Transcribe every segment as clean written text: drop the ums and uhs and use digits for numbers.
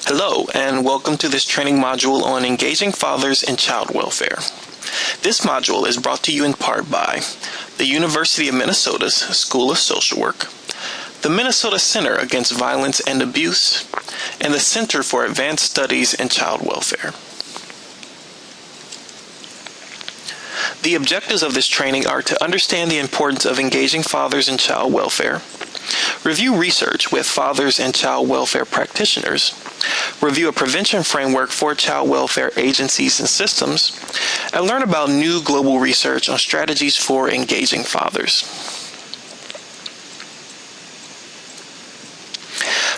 Hello, and welcome to this training module on engaging fathers in child welfare. This module is brought to you in part by the University of Minnesota's School of Social Work, the Minnesota Center Against Violence and Abuse, and the Center for Advanced Studies in Child Welfare. The objectives of this training are to understand the importance of engaging fathers in child welfare, review research with fathers and child welfare practitioners, review a prevention framework for child welfare agencies and systems, and learn about new global research on strategies for engaging fathers.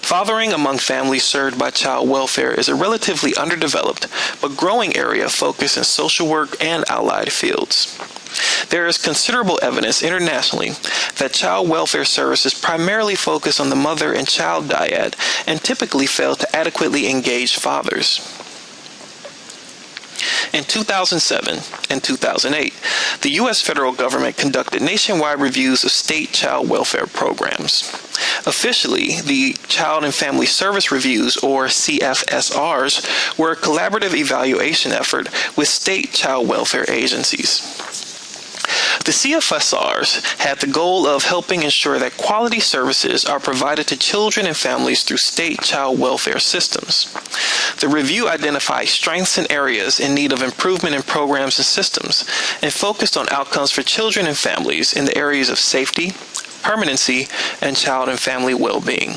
Fathering among families served by child welfare is a relatively underdeveloped but growing area of focus in social work and allied fields. There is considerable evidence internationally that child welfare services primarily focus on the mother and child dyad and typically fail to adequately engage fathers. In 2007 and 2008, the U.S. federal government conducted nationwide reviews of state child welfare programs. Officially, the Child and Family Service Reviews, or CFSRs, were a collaborative evaluation effort with state child welfare agencies. The CFSRs had the goal of helping ensure that quality services are provided to children and families through state child welfare systems. The review identified strengths and areas in need of improvement in programs and systems, and focused on outcomes for children and families in the areas of safety, permanency, and child and family well-being.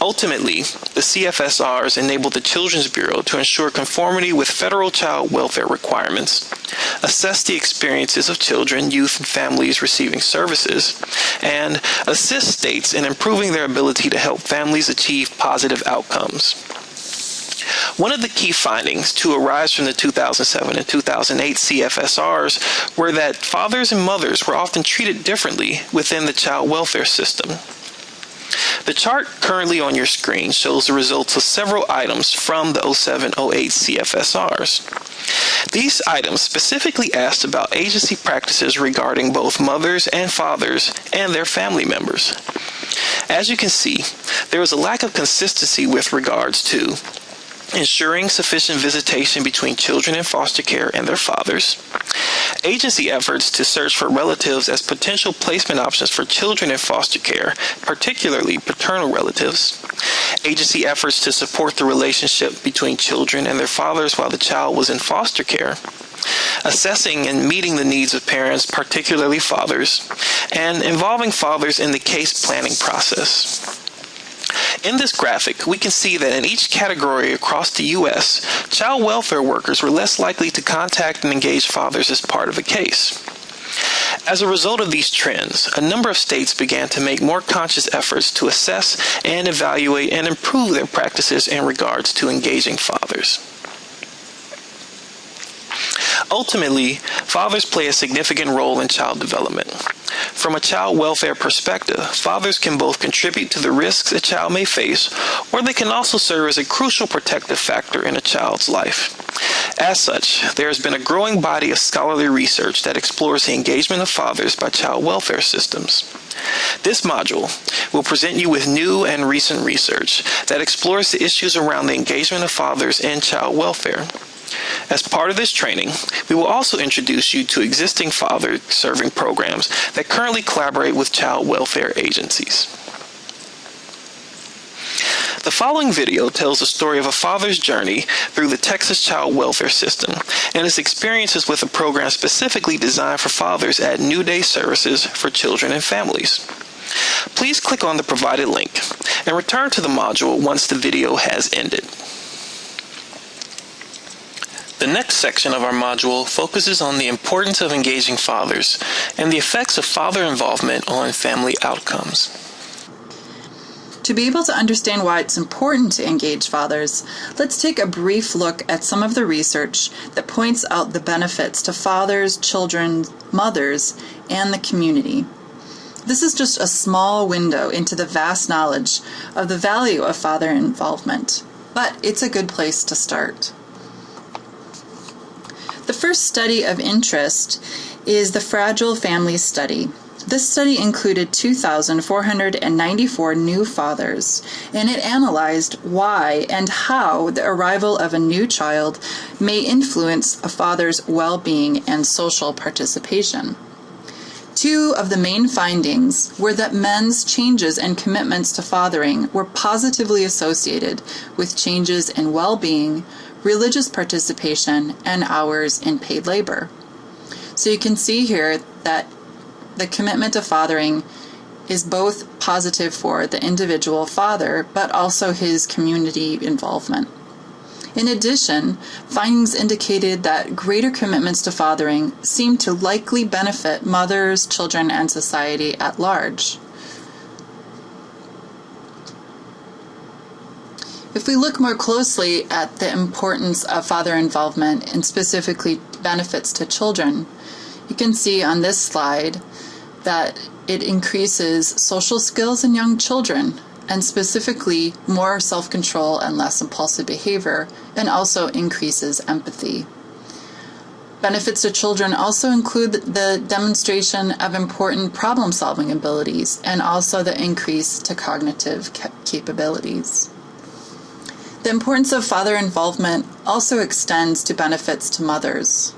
Ultimately, the CFSRs enabled the Children's Bureau to ensure conformity with federal child welfare requirements, assess the experiences of children, youth, and families receiving services, and assist states in improving their ability to help families achieve positive outcomes. One of the key findings to arise from the 2007 and 2008 CFSRs were that fathers and mothers were often treated differently within the child welfare system. The chart currently on your screen shows the results of several items from the 07-08 CFSRs. These items specifically asked about agency practices regarding both mothers and fathers and their family members. As you can see, there is a lack of consistency with regards to ensuring sufficient visitation between children in foster care and their fathers, agency efforts to search for relatives as potential placement options for children in foster care, particularly paternal relatives, agency efforts to support the relationship between children and their fathers while the child was in foster care, assessing and meeting the needs of parents, particularly fathers, and involving fathers in the case planning process. In this graphic, we can see that in each category across the U.S., child welfare workers were less likely to contact and engage fathers as part of a case. As a result of these trends, a number of states began to make more conscious efforts to assess and evaluate and improve their practices in regards to engaging fathers. Ultimately, fathers play a significant role in child development. From a child welfare perspective, fathers can both contribute to the risks a child may face, or they can also serve as a crucial protective factor in a child's life. As such, there has been a growing body of scholarly research that explores the engagement of fathers by child welfare systems. This module will present you with new and recent research that explores the issues around the engagement of fathers in child welfare. As part of this training, we will also introduce you to existing father-serving programs that currently collaborate with child welfare agencies. The following video tells the story of a father's journey through the Texas child welfare system and his experiences with a program specifically designed for fathers at New Day Services for Children and Families. Please click on the provided link and return to the module once the video has ended. The next section of our module focuses on the importance of engaging fathers and the effects of father involvement on family outcomes. To be able to understand why it's important to engage fathers, let's take a brief look at some of the research that points out the benefits to fathers, children, mothers, and the community. This is just a small window into the vast knowledge of the value of father involvement, but it's a good place to start. The first study of interest is the Fragile Families Study, This study included 2,494 new fathers, and it analyzed why and how the arrival of a new child may influence a father's well-being and social participation. Two of the main findings were that men's changes and commitments to fathering were positively associated with changes in well-being, religious participation, and hours in paid labor. So you can see here that the commitment to fathering is both positive for the individual father, but also his community involvement. In addition, findings indicated that greater commitments to fathering seem to likely benefit mothers, children, and society at large. If we look more closely at the importance of father involvement and specifically benefits to children, you can see on this slide that it increases social skills in young children, and specifically more self-control and less impulsive behavior, and also increases empathy. Benefits to children also include the demonstration of important problem-solving abilities and also the increase to cognitive capabilities. The importance of father involvement also extends to benefits to mothers.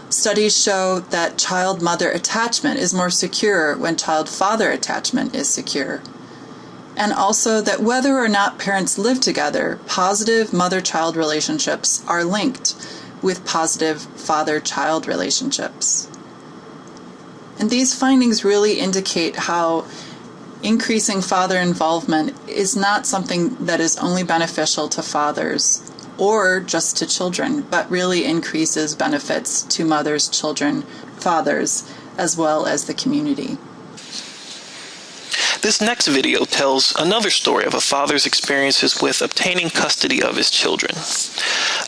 Studies show that child-mother attachment is more secure when child-father attachment is secure. And also that whether or not parents live together, positive mother-child relationships are linked with positive father-child relationships. And these findings really indicate how increasing father involvement is not something that is only beneficial to fathers or just to children, but really increases benefits to mothers, children, fathers, as well as the community. This next video tells another story of a father's experiences with obtaining custody of his children.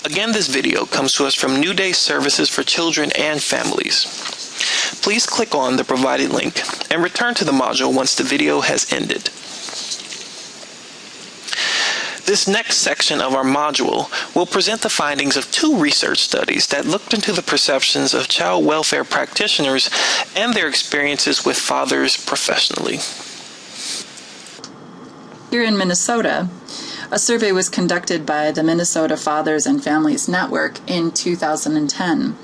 Again, this video comes to us from New Day Services for Children and Families. Please click on the provided link and return to the module once the video has ended. This next section of our module will present the findings of two research studies that looked into the perceptions of child welfare practitioners and their experiences with fathers professionally. Here in Minnesota, a survey was conducted by the Minnesota Fathers and Families Network in 2010.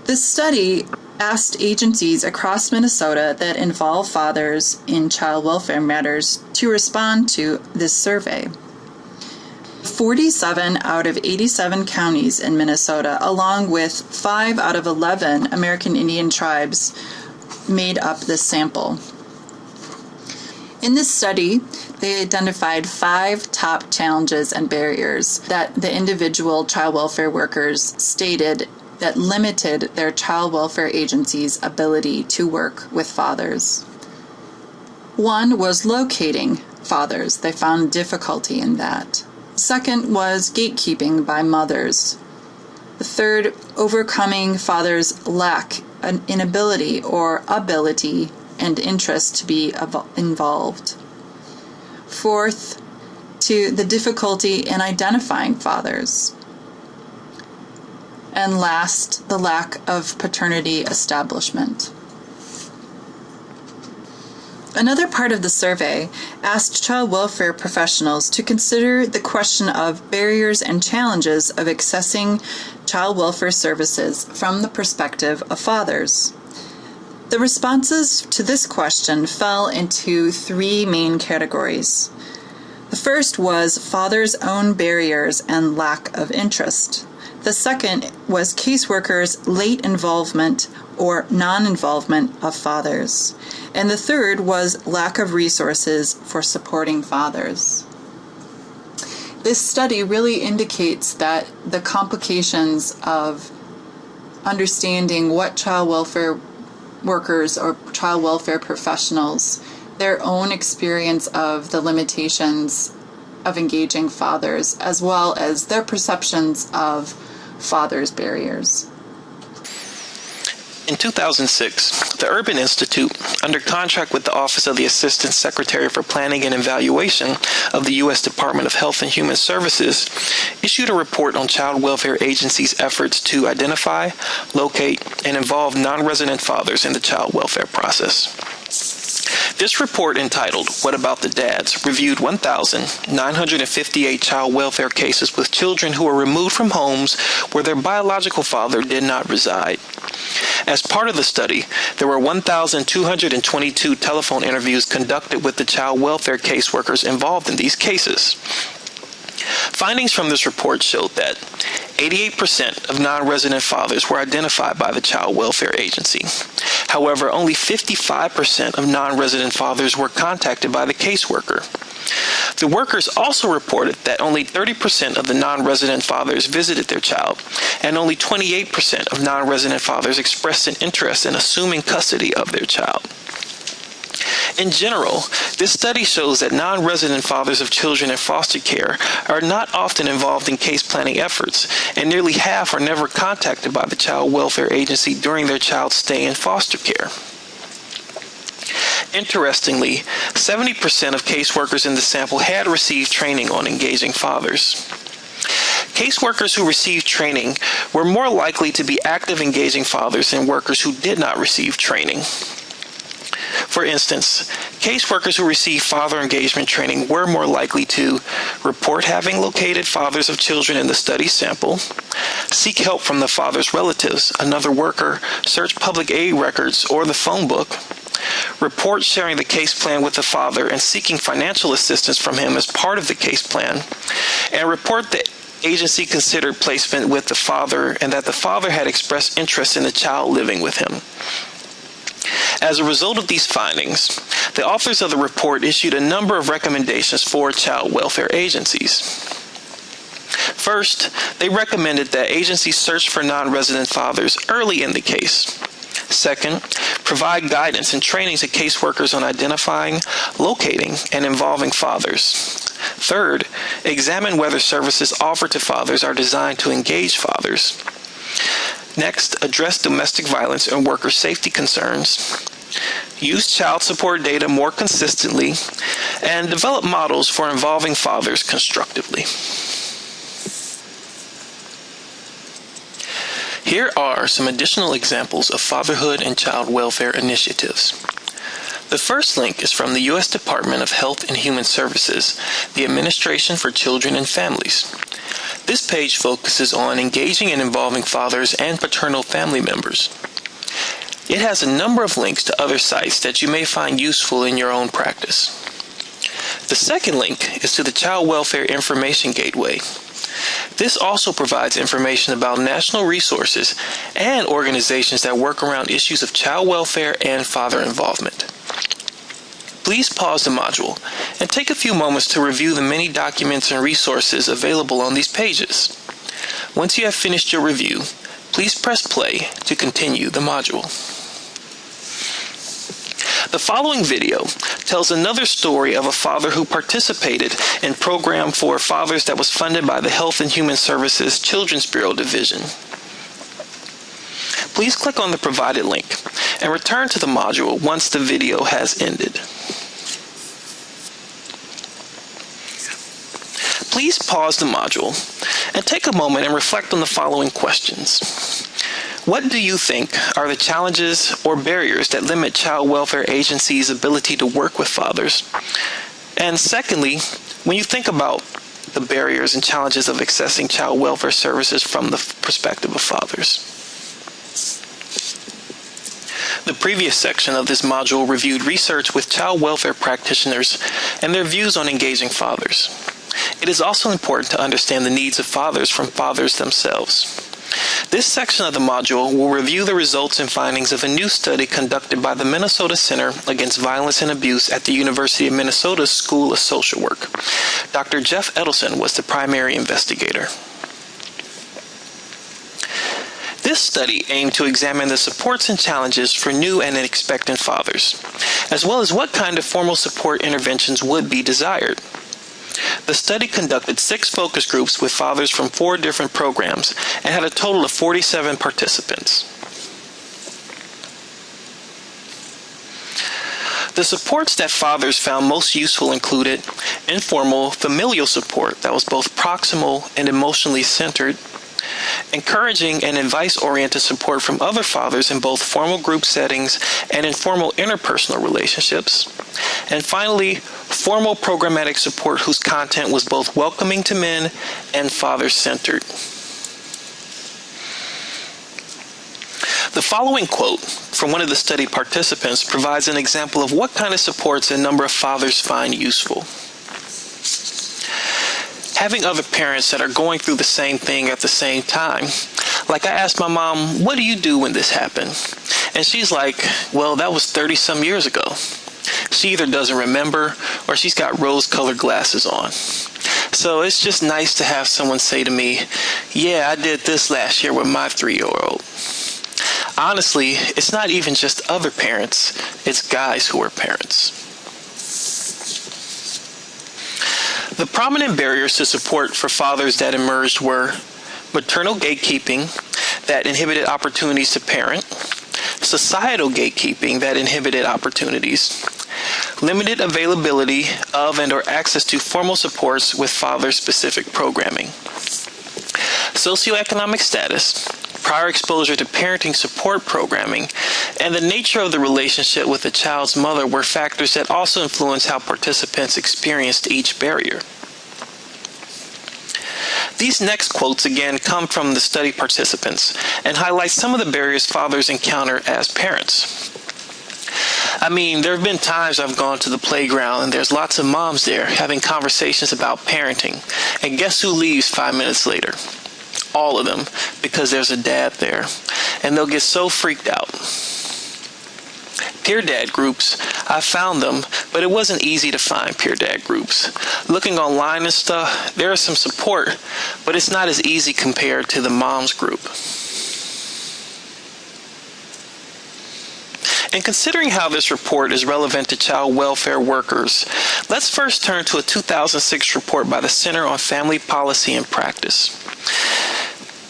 This study asked agencies across Minnesota that involve fathers in child welfare matters to respond to this survey. 47 out of 87 counties in Minnesota, along with 5 out of 11 American Indian tribes, made up this sample. In this study, they identified 5 top challenges and barriers that the individual child welfare workers stated that limited their child welfare agency's ability to work with fathers. One was locating fathers. They found difficulty in that. Second was gatekeeping by mothers. The third, overcoming fathers' lack, an inability or ability and interest to be involved. Fourth, to the difficulty in identifying fathers. And last, the lack of paternity establishment. Another part of the survey asked child welfare professionals to consider the question of barriers and challenges of accessing child welfare services from the perspective of fathers. The responses to this question fell into 3 main categories. The first was fathers' own barriers and lack of interest. The second was caseworkers' late involvement or non-involvement of fathers. And the third was lack of resources for supporting fathers. This study really indicates that the complications of understanding what child welfare workers or child welfare professionals, their own experience of the limitations of engaging fathers, as well as their perceptions of fathers' barriers. In 2006, the Urban Institute, under contract with the Office of the Assistant Secretary for Planning and Evaluation of the U.S. Department of Health and Human Services, issued a report on child welfare agencies' efforts to identify, locate, and involve non-resident fathers in the child welfare process. This report, entitled "What About the Dads?", reviewed 1,958 child welfare cases with children who were removed from homes where their biological father did not reside. As part of the study, there were 1,222 telephone interviews conducted with the child welfare caseworkers involved in these cases. Findings from this report showed that 88% of non-resident fathers were identified by the child welfare agency. However, only 55% of non-resident fathers were contacted by the caseworker. The workers also reported that only 30% of the non-resident fathers visited their child, and only 28% of non-resident fathers expressed an interest in assuming custody of their child. In general, this study shows that non-resident fathers of children in foster care are not often involved in case planning efforts, and nearly half are never contacted by the child welfare agency during their child's stay in foster care. Interestingly, 70% of caseworkers in the sample had received training on engaging fathers. Caseworkers who received training were more likely to be active engaging fathers than workers who did not receive training. For instance, caseworkers who received father engagement training were more likely to report having located fathers of children in the study sample, seek help from the father's relatives, another worker, search public aid records or the phone book, report sharing the case plan with the father and seeking financial assistance from him as part of the case plan, and report the agency considered placement with the father and that the father had expressed interest in the child living with him. As a result of these findings, the authors of the report issued a number of recommendations for child welfare agencies. First, they recommended that agencies search for non-resident fathers early in the case. Second, provide guidance and training to caseworkers on identifying, locating, and involving fathers. Third, examine whether services offered to fathers are designed to engage fathers. Next, address domestic violence and worker safety concerns. Use child support data more consistently, and develop models for involving fathers constructively. Here are some additional examples of fatherhood and child welfare initiatives. The first link is from the U.S. Department of Health and Human Services, the Administration for Children and Families. This page focuses on engaging and involving fathers and paternal family members. It has a number of links to other sites that you may find useful in your own practice. The second link is to the Child Welfare Information Gateway. This also provides information about national resources and organizations that work around issues of child welfare and father involvement. Please pause the module and take a few moments to review the many documents and resources available on these pages. Once you have finished your review, please press play to continue the module. The following video tells another story of a father who participated in a program for fathers that was funded by the Health and Human Services Children's Bureau Division. Please click on the provided link and return to the module once the video has ended. Please pause the module and take a moment and reflect on the following questions. What do you think are the challenges or barriers that limit child welfare agencies' ability to work with fathers? And secondly, when you think about the barriers and challenges of accessing child welfare services from the perspective of fathers. The previous section of this module reviewed research with child welfare practitioners and their views on engaging fathers. It is also important to understand the needs of fathers from fathers themselves. This section of the module will review the results and findings of a new study conducted by the Minnesota Center Against Violence and Abuse at the University of Minnesota's School of Social Work. Dr. Jeff Edleson was the primary investigator. This study aimed to examine the supports and challenges for new and expectant fathers, as well as what kind of formal support interventions would be desired. The study conducted 6 focus groups with fathers from 4 different programs and had a total of 47 participants. The supports that fathers found most useful included informal familial support that was both proximal and emotionally centered, encouraging and advice-oriented support from other fathers in both formal group settings and informal interpersonal relationships, and finally, formal programmatic support whose content was both welcoming to men and father-centered. The following quote from one of the study participants provides an example of what kind of supports a number of fathers find useful. Having other parents that are going through the same thing at the same time. Like I asked my mom, what do you do when this happened? And she's like, well, that was 30-some years ago. She either doesn't remember or she's got rose-colored glasses on. So it's just nice to have someone say to me, yeah, I did this last year with my 3-year-old. Honestly, it's not even just other parents, it's guys who are parents. The prominent barriers to support for fathers that emerged were maternal gatekeeping that inhibited opportunities to parent, societal gatekeeping that inhibited opportunities, limited availability of and or access to formal supports with father-specific programming, socioeconomic status, prior exposure to parenting support programming, and the nature of the relationship with the child's mother were factors that also influence how participants experienced each barrier. These next quotes again come from the study participants and highlight some of the barriers fathers encounter as parents. I mean, there have been times I've gone to the playground and there's lots of moms there having conversations about parenting, and guess who leaves 5 minutes later? All of them, because there's a dad there, and they'll get so freaked out. Peer dad groups, I found them, but it wasn't easy to find peer dad groups. Looking online and stuff, there is some support, but it's not as easy compared to the moms group. In considering how this report is relevant to child welfare workers, let's first turn to a 2006 report by the Center on Family Policy and Practice.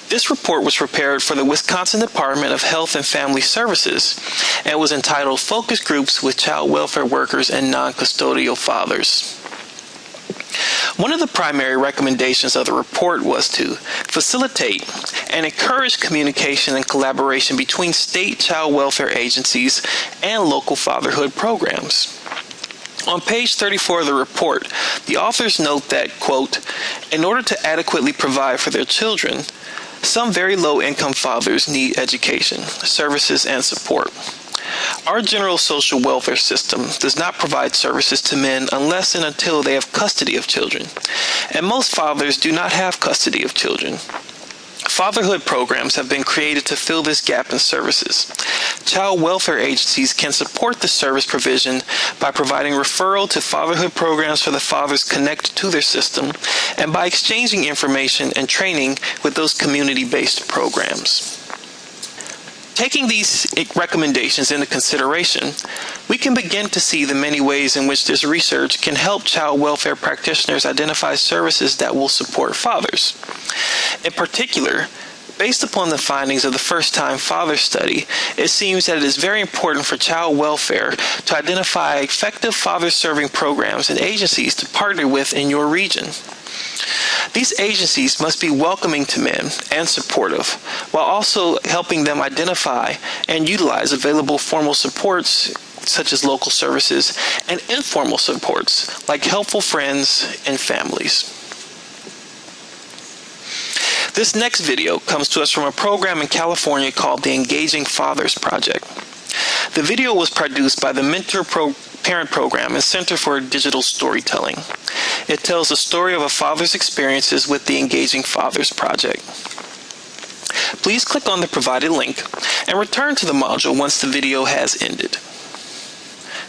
This report was prepared for the Wisconsin Department of Health and Family Services and was entitled Focus Groups with Child Welfare Workers and Non-Custodial Fathers. One of the primary recommendations of the report was to facilitate and encourage communication and collaboration between state child welfare agencies and local fatherhood programs. On page 34 of the report, the authors note that, quote, in order to adequately provide for their children, some very low-income fathers need education, services, and support. Our general social welfare system does not provide services to men unless and until they have custody of children, and most fathers do not have custody of children. Fatherhood programs have been created to fill this gap in services. Child welfare agencies can support the service provision by providing referral to fatherhood programs for the fathers connected to their system and by exchanging information and training with those community-based programs. Taking these recommendations into consideration, we can begin to see the many ways in which this research can help child welfare practitioners identify services that will support fathers. In particular, based upon the findings of the First-Time Father Study, it seems that it is very important for child welfare to identify effective father-serving programs and agencies to partner with in your region. These agencies must be welcoming to men and supportive, while also helping them identify and utilize available formal supports such as local services and informal supports like helpful friends and families. This next video comes to us from a program in California called the Engaging Fathers Project. The video was produced by the Mentor Parent Program and Center for Digital Storytelling. It tells the story of a father's experiences with the Engaging Fathers Project. Please click on the provided link and return to the module once the video has ended.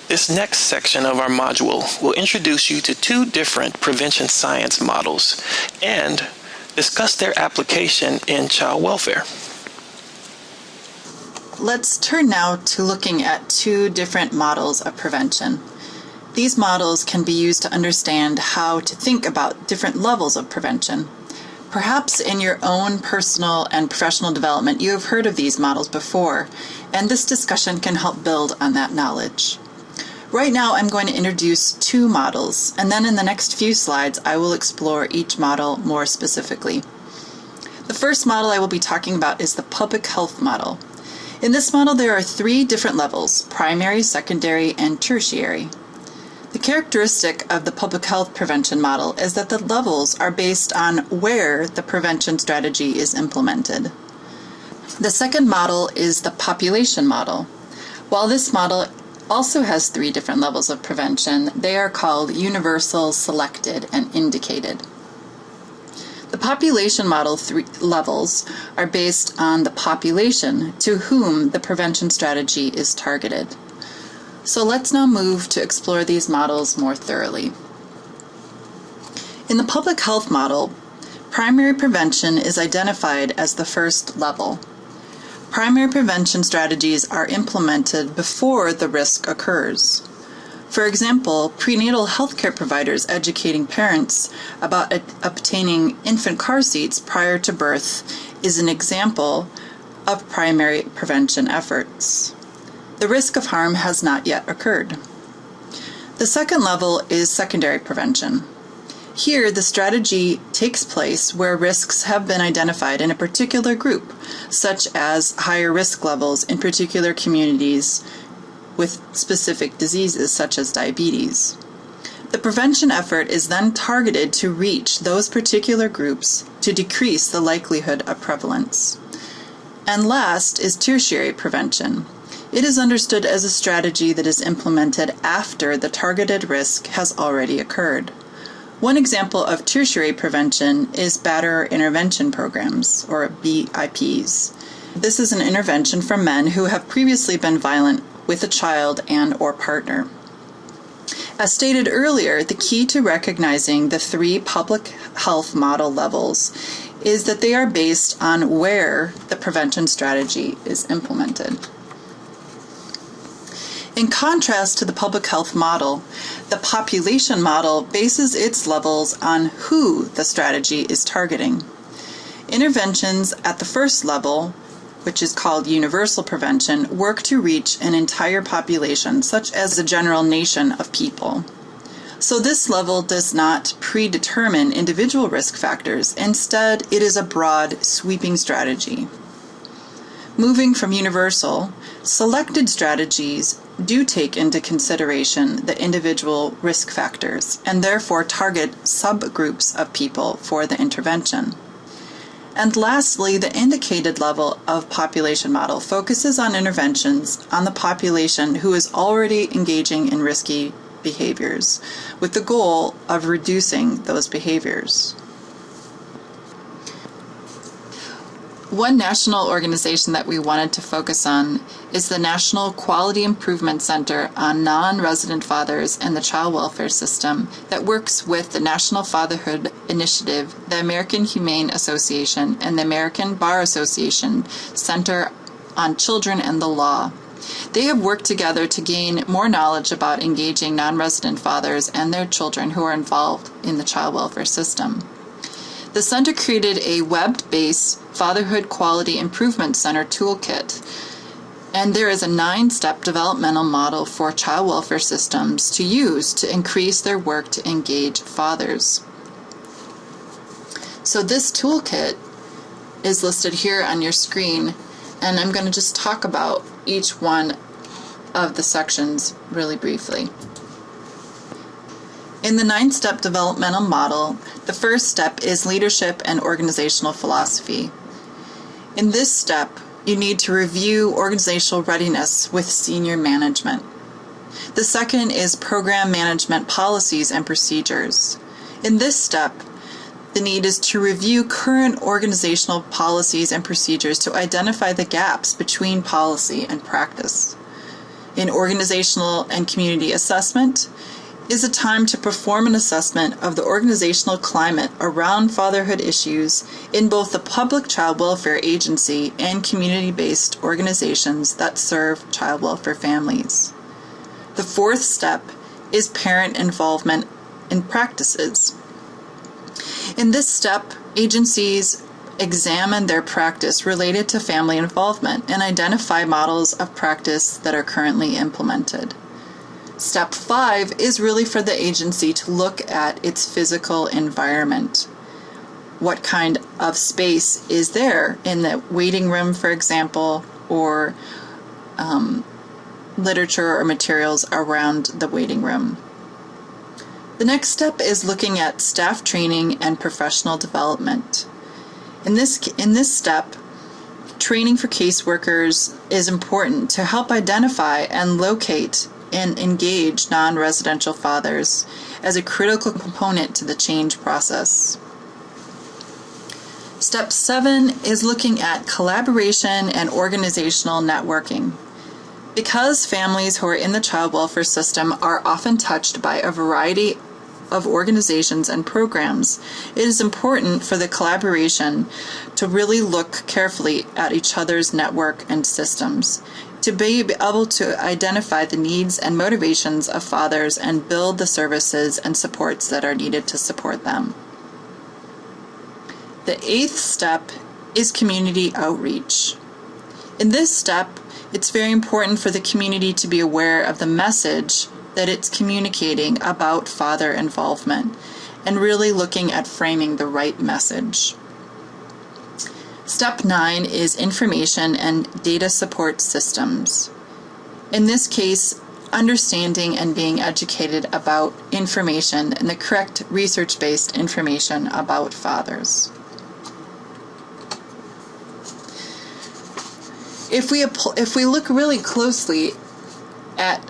This next section of our module will introduce you to two different prevention science models and discuss their application in child welfare. Let's turn now to looking at two different models of prevention. These models can be used to understand how to think about different levels of prevention. Perhaps in your own personal and professional development you have heard of these models before, and this discussion can help build on that knowledge. Right now I'm going to introduce two models, and then in the next few slides I will explore each model more specifically. The first model I will be talking about is the public health model. In this model there are three different levels: primary, secondary, and tertiary. The characteristic of the public health prevention model is that the levels are based on where the prevention strategy is implemented. The second model is the population model. While this model also has three different levels of prevention, they are called universal, selected, and indicated. The population model three levels are based on the population to whom the prevention strategy is targeted. So let's now move to explore these models more thoroughly. In the public health model, primary prevention is identified as the first level. Primary prevention strategies are implemented before the risk occurs. For example, prenatal healthcare providers educating parents about obtaining infant car seats prior to birth is an example of primary prevention efforts. The risk of harm has not yet occurred. The second level is secondary prevention. Here, the strategy takes place where risks have been identified in a particular group, such as higher risk levels in particular communities with specific diseases such as diabetes. The prevention effort is then targeted to reach those particular groups to decrease the likelihood of prevalence. And last is tertiary prevention. It is understood as a strategy that is implemented after the targeted risk has already occurred. One example of tertiary prevention is batterer intervention programs, or BIPs. This is an intervention for men who have previously been violent with a child and/or partner. As stated earlier, the key to recognizing the three public health model levels is that they are based on where the prevention strategy is implemented. In contrast to the public health model, the population model bases its levels on who the strategy is targeting. Interventions at the first level, which is called universal prevention, work to reach an entire population, such as the general nation of people. So this level does not predetermine individual risk factors. Instead, it is a broad, sweeping strategy. Moving from universal, selected strategies do take into consideration the individual risk factors and therefore target subgroups of people for the intervention. And lastly, the indicated level of population model focuses on interventions on the population who is already engaging in risky behaviors, with the goal of reducing those behaviors. One national organization that we wanted to focus on is the National Quality Improvement Center on Non-Resident Fathers and the Child Welfare System that works with the National Fatherhood Initiative, the American Humane Association, and the American Bar Association Center on Children and the Law. They have worked together to gain more knowledge about engaging non-resident fathers and their children who are involved in the child welfare system. The center created a web-based Fatherhood Quality Improvement Center toolkit, and there is a 9-step developmental model for child welfare systems to use to increase their work to engage fathers. So this toolkit is listed here on your screen, and I'm going to just talk about each one of the sections really briefly. In the 9-step developmental model, the first step is leadership and organizational philosophy. In this step, you need to review organizational readiness with senior management. The second is program management policies and procedures. In this step, the need is to review current organizational policies and procedures to identify the gaps between policy and practice. In organizational and community assessment, is a time to perform an assessment of the organizational climate around fatherhood issues in both the public child welfare agency and community-based organizations that serve child welfare families. The fourth step is parent involvement in practices. In this step, agencies examine their practice related to family involvement and identify models of practice that are currently implemented. Step 5 is really for the agency to look at its physical environment. What kind of space is there in the waiting room, for example, or literature or materials around the waiting room. The next step is looking at staff training and professional development. In this step, training for caseworkers is important to help identify and locate and engage non-residential fathers as a critical component to the change process. Step 7 is looking at collaboration and organizational networking. Because families who are in the child welfare system are often touched by a variety of organizations and programs, it is important for the collaboration to really look carefully at each other's network and systems, to be able to identify the needs and motivations of fathers and build the services and supports that are needed to support them. The 8th step is community outreach. In this step, it's very important for the community to be aware of the message that it's communicating about father involvement and really looking at framing the right message. Step 9 is information and data support systems. In this case, understanding and being educated about information and the correct research-based information about fathers. If we look really closely at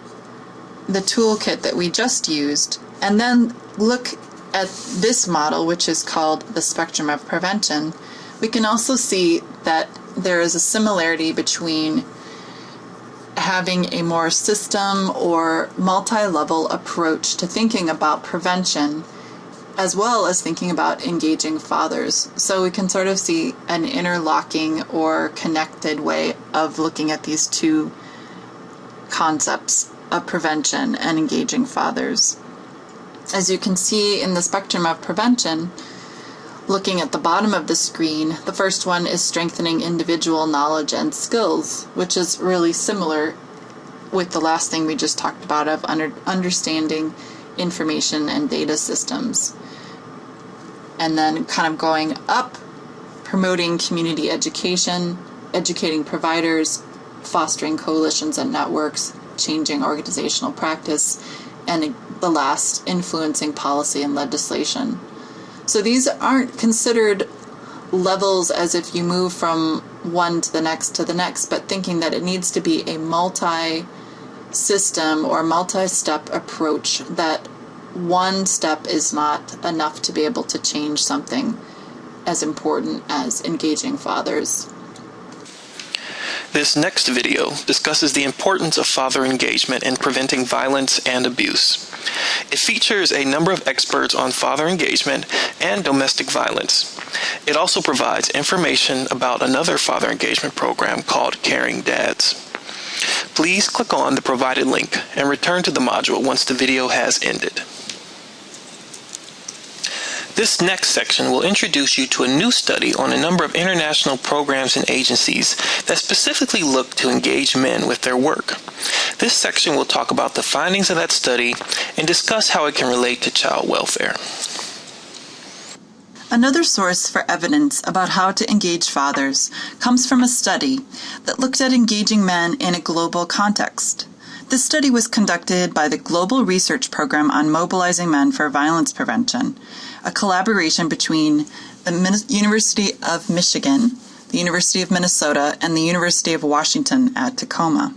the toolkit that we just used, and then look at this model, which is called the spectrum of prevention, we can also see that there is a similarity between having a more system or multi-level approach to thinking about prevention, as well as thinking about engaging fathers. So we can sort of see an interlocking or connected way of looking at these two concepts of prevention and engaging fathers. As you can see in the spectrum of prevention, looking at the bottom of the screen, the first one is strengthening individual knowledge and skills, which is really similar with the last thing we just talked about of understanding information and data systems. And then kind of going up, promoting community education, educating providers, fostering coalitions and networks, changing organizational practice, and the last, influencing policy and legislation. So these aren't considered levels as if you move from one to the next, but thinking that it needs to be a multi-system or multi-step approach, that one step is not enough to be able to change something as important as engaging fathers. This next video discusses the importance of father engagement in preventing violence and abuse. It features a number of experts on father engagement and domestic violence. It also provides information about another father engagement program called Caring Dads. Please click on the provided link and return to the module once the video has ended. This next section will introduce you to a new study on a number of international programs and agencies that specifically look to engage men with their work. This section will talk about the findings of that study and discuss how it can relate to child welfare. Another source for evidence about how to engage fathers comes from a study that looked at engaging men in a global context. This study was conducted by the Global Research Program on Mobilizing Men for Violence Prevention, a collaboration between the University of Michigan, the University of Minnesota, and the University of Washington at Tacoma.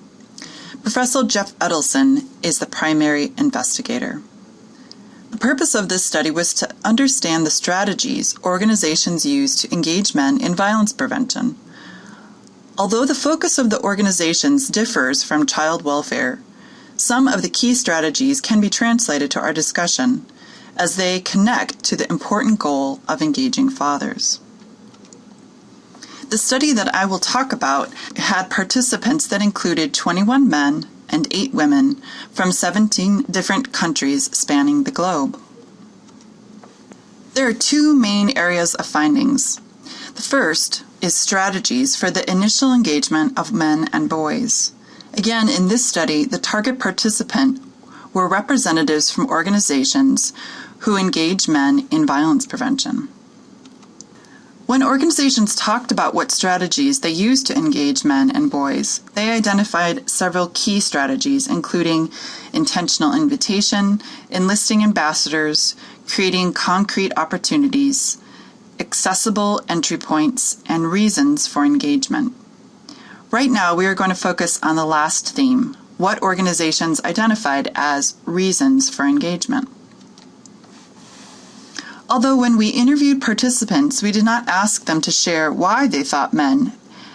Professor Jeff Edleson is the primary investigator. The purpose of this study was to understand the strategies organizations use to engage men in violence prevention. Although the focus of the organizations differs from child welfare, some of the key strategies can be translated to our discussion as they connect to the important goal of engaging fathers. The study that I will talk about had participants that included 21 men and 8 women from 17 different countries spanning the globe. There are 2 main areas of findings. The first is strategies for the initial engagement of men and boys. Again, in this study, the target participant were representatives from organizations who engage men in violence prevention. When organizations talked about what strategies they used to engage men and boys, they identified several key strategies, including intentional invitation, enlisting ambassadors, creating concrete opportunities, accessible entry points, and reasons for engagement. Right now, we are going to focus on the last theme, what organizations identified as reasons for engagement. Although when we interviewed participants, we did not ask them to share why they thought men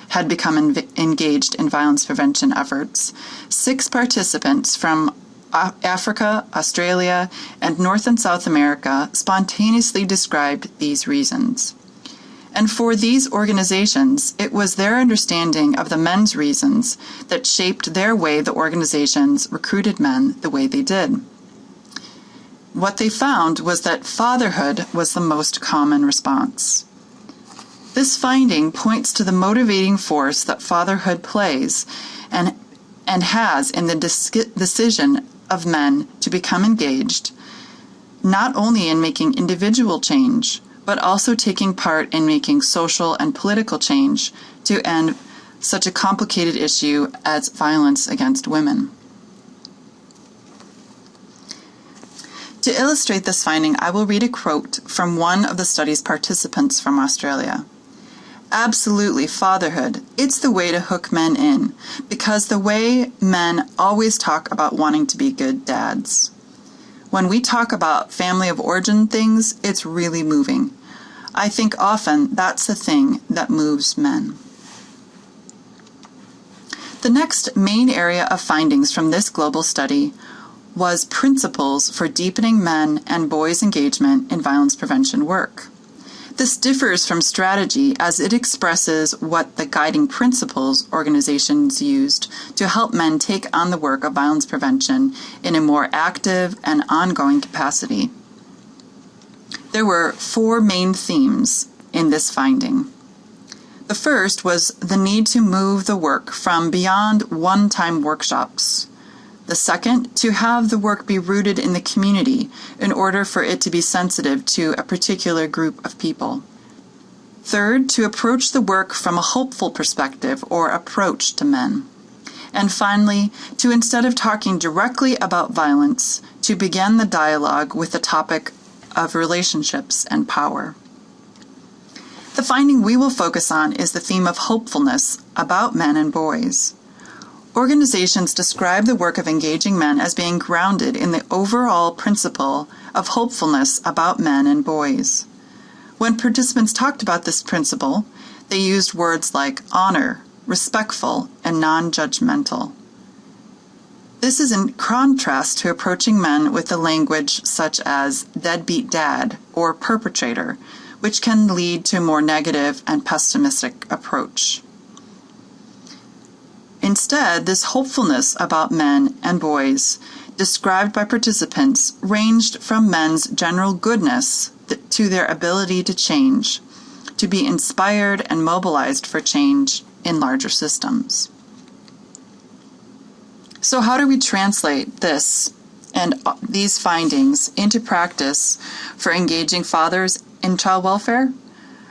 had become engaged in violence prevention efforts, 6 participants from Africa, Australia, and North and South America spontaneously described these reasons. And for these organizations, it was their understanding of the men's reasons that shaped their way the organizations recruited men the way they did. What they found was that fatherhood was the most common response. This finding points to the motivating force that fatherhood plays and has in the decision of men to become engaged, not only in making individual change, but also taking part in making social and political change to end such a complicated issue as violence against women. To illustrate this finding, I will read a quote from one of the study's participants from Australia. Absolutely, fatherhood. It's the way to hook men in, because the way men always talk about wanting to be good dads. When we talk about family of origin things, it's really moving. I think often that's the thing that moves men. The next main area of findings from this global study was principles for deepening men and boys' engagement in violence prevention work. This differs from strategy as it expresses what the guiding principles organizations used to help men take on the work of violence prevention in a more active and ongoing capacity. There were 4 main themes in this finding. The first was the need to move the work from beyond one-time workshops. The second, to have the work be rooted in the community in order for it to be sensitive to a particular group of people. Third, to approach the work from a hopeful perspective or approach to men. And finally, to instead of talking directly about violence, to begin the dialogue with the topic of relationships and power. The finding we will focus on is the theme of hopefulness about men and boys. Organizations describe the work of engaging men as being grounded in the overall principle of hopefulness about men and boys. When participants talked about this principle, they used words like honor, respectful, and non-judgmental. This is in contrast to approaching men with the language such as deadbeat dad or perpetrator, which can lead to a more negative and pessimistic approach. Instead, this hopefulness about men and boys described by participants ranged from men's general goodness to their ability to change, to be inspired and mobilized for change in larger systems. So how do we translate this and these findings into practice for engaging fathers in child welfare?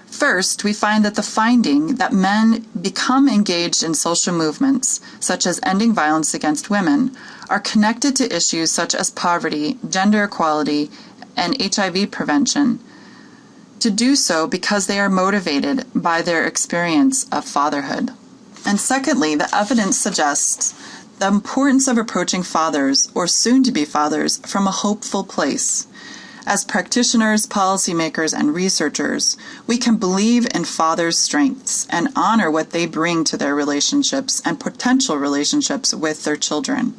First, we find that the finding that men become engaged in social movements, such as ending violence against women, are connected to issues such as poverty, gender equality, and HIV prevention, to do so because they are motivated by their experience of fatherhood. And secondly, the evidence suggests the importance of approaching fathers or soon-to-be fathers from a hopeful place. As practitioners, policymakers, and researchers, we can believe in fathers' strengths and honor what they bring to their relationships and potential relationships with their children.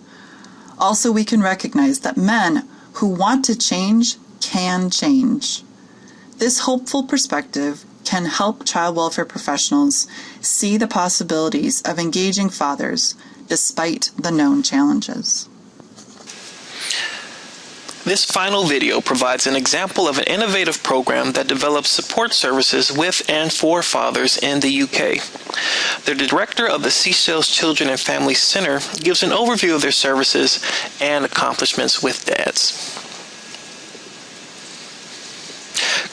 Also, we can recognize that men who want to change can change. This hopeful perspective can help child welfare professionals see the possibilities of engaging fathers despite the known challenges. This final video provides an example of an innovative program that develops support services with and for fathers in the UK. The director of the Seychelles Children and Family Center gives an overview of their services and accomplishments with dads.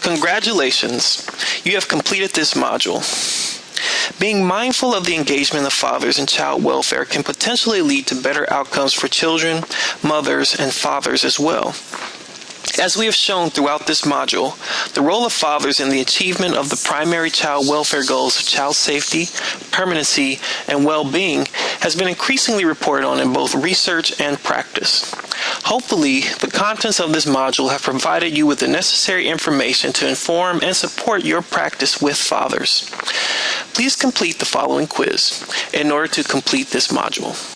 Congratulations, you have completed this module. Being mindful of the engagement of fathers in child welfare can potentially lead to better outcomes for children, mothers, and fathers as well. As we have shown throughout this module, the role of fathers in the achievement of the primary child welfare goals of child safety, permanency, and well-being has been increasingly reported on in both research and practice. Hopefully, the contents of this module have provided you with the necessary information to inform and support your practice with fathers. Please complete the following quiz in order to complete this module.